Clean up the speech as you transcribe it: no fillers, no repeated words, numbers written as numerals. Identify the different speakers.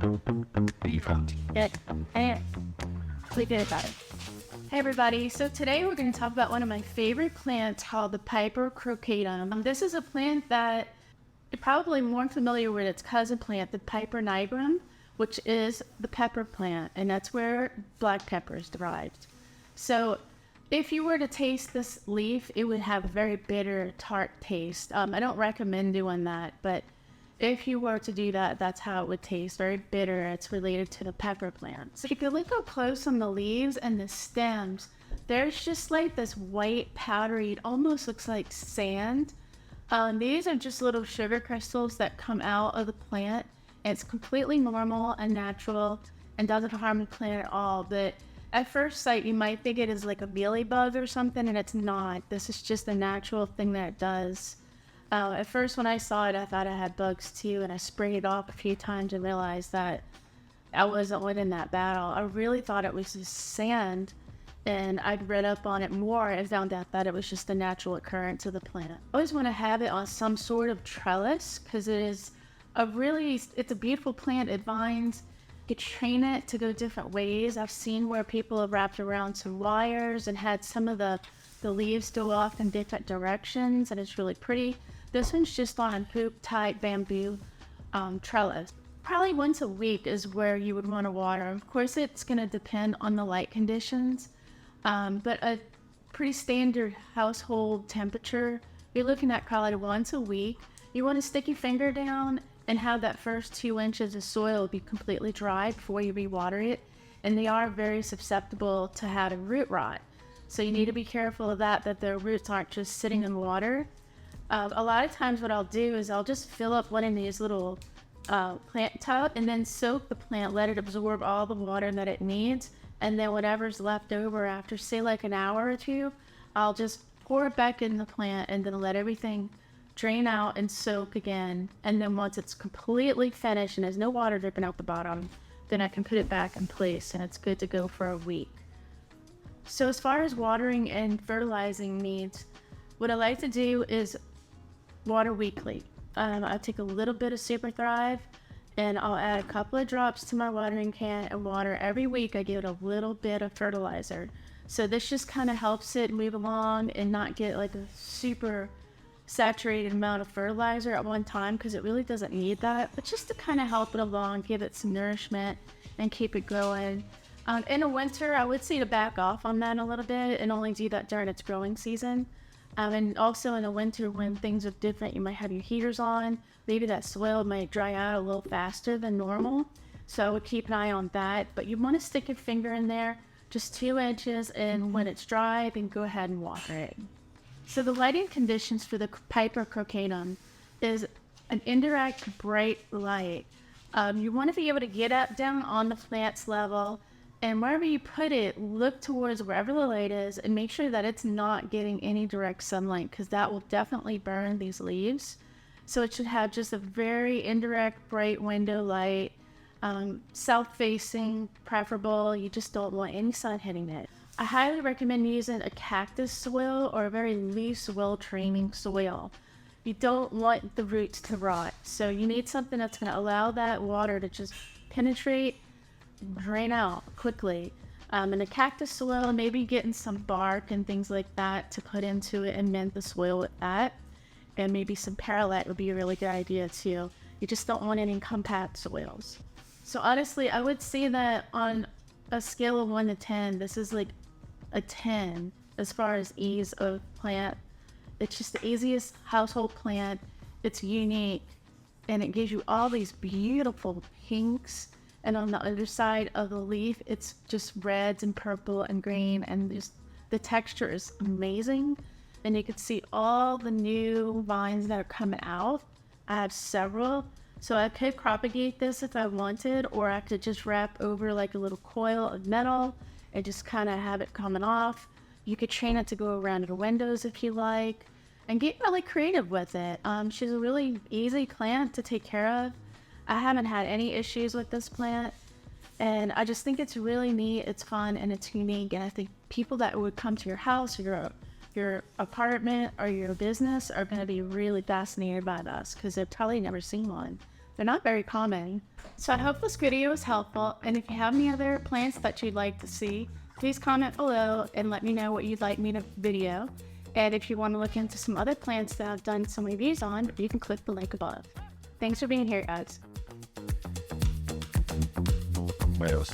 Speaker 1: Good. And we did about it. Hey everybody, so today we're going to talk about one of my favorite plants called the Piper Crocatum. This is a plant that you're probably more familiar with its cousin plant, the Piper nigrum, which is the pepper plant, and that's where black pepper is derived. So if you were to taste this leaf, it would have a very bitter, tart taste. I don't recommend doing that, but if you were to do that, that's how it would taste, very bitter. It's related to the pepper plant. So if you look up close on the leaves and the stems, there's just like this white powdery, it almost looks like sand. These are just little sugar crystals that come out of the plant. And it's completely normal and natural and doesn't harm the plant at all. But at first sight, you might think it is like a mealybug or something, and it's not. This is just a natural thing that it does. At first, when I saw it, I thought I had bugs too, and I sprayed it off a few times and realized that I wasn't winning that battle. I really thought it was just sand, and I'd read up on it more and found out that it was just a natural occurrence of the plant. I always want to have it on some sort of trellis because it's a beautiful plant. It vines. You could train it to go different ways. I've seen where people have wrapped around some wires and had some of the leaves go off in different directions, and it's really pretty. This one's just on a hoop-type bamboo trellis. Probably once a week is where you would want to water. Of course, it's going to depend on the light conditions, but a pretty standard household temperature, you're looking at probably once a week. You want to stick your finger down and have that first 2 inches of soil be completely dry before you re-water it, and they are very susceptible to having root rot. So you need to be careful of that their roots aren't just sitting in water. A lot of times what I'll do is I'll just fill up one of these little plant tubs and then soak the plant, let it absorb all the water that it needs, and then whatever's left over after, say like an hour or two, I'll just pour it back in the plant and then let everything drain out and soak again. And then once it's completely finished and there's no water dripping out the bottom, then I can put it back in place and it's good to go for a week. So as far as watering and fertilizing needs, what I like to do is water weekly. I take a little bit of Super Thrive and I'll add a couple of drops to my watering can and water every week. I give it a little bit of fertilizer. So this just kind of helps it move along and not get like a super saturated amount of fertilizer at one time, because it really doesn't need that, but just to kind of help it along, give it some nourishment and keep it growing. In the winter, I would say to back off on that a little bit and only do that during its growing season. And also in the winter when things are different, you might have your heaters on. Maybe that soil might dry out a little faster than normal. So I would keep an eye on that. But you want to stick your finger in there, just 2 inches, and when it's dry, then go ahead and water it. So the lighting conditions for the Piper Crocatum is an indirect bright light. You want to be able to get up down on the plant's level, and wherever you put it, look towards wherever the light is and make sure that it's not getting any direct sunlight, because that will definitely burn these leaves. So it should have just a very indirect bright window light, south-facing preferable. You just don't want any sun hitting it. I highly recommend using a cactus soil or a very loose, well-draining soil. You don't want the roots to rot, so you need something that's going to allow that water to just penetrate, drain out quickly. In a cactus soil, maybe getting some bark and things like that to put into it and mint the soil with that. And maybe some perlite would be a really good idea too. You just don't want any compact soils. So honestly, I would say that on a scale of 1 to 10, this is like a 10 as far as ease of plant. It's just the easiest household plant. It's unique, and it gives you all these beautiful pinks. And on the underside of the leaf, it's just reds and purple and green, and just the texture is amazing. And you can see all the new vines that are coming out. I have several, so I could propagate this if I wanted, or I could just wrap over like a little coil of metal and just kind of have it coming off. You could train it to go around the windows if you like, and get really creative with it. She's a really easy plant to take care of. I haven't had any issues with this plant, and I just think it's really neat, it's fun, and it's unique. And I think people that would come to your house or your apartment or your business are going to be really fascinated by this, because they've probably never seen one. They're not very common. So I hope this video was helpful, and if you have any other plants that you'd like to see, please comment below and let me know what you'd like me to video. And if you want to look into some other plants that I've done some reviews on, you can click the link above. Thanks for being here, guys.
Speaker 2: Adios.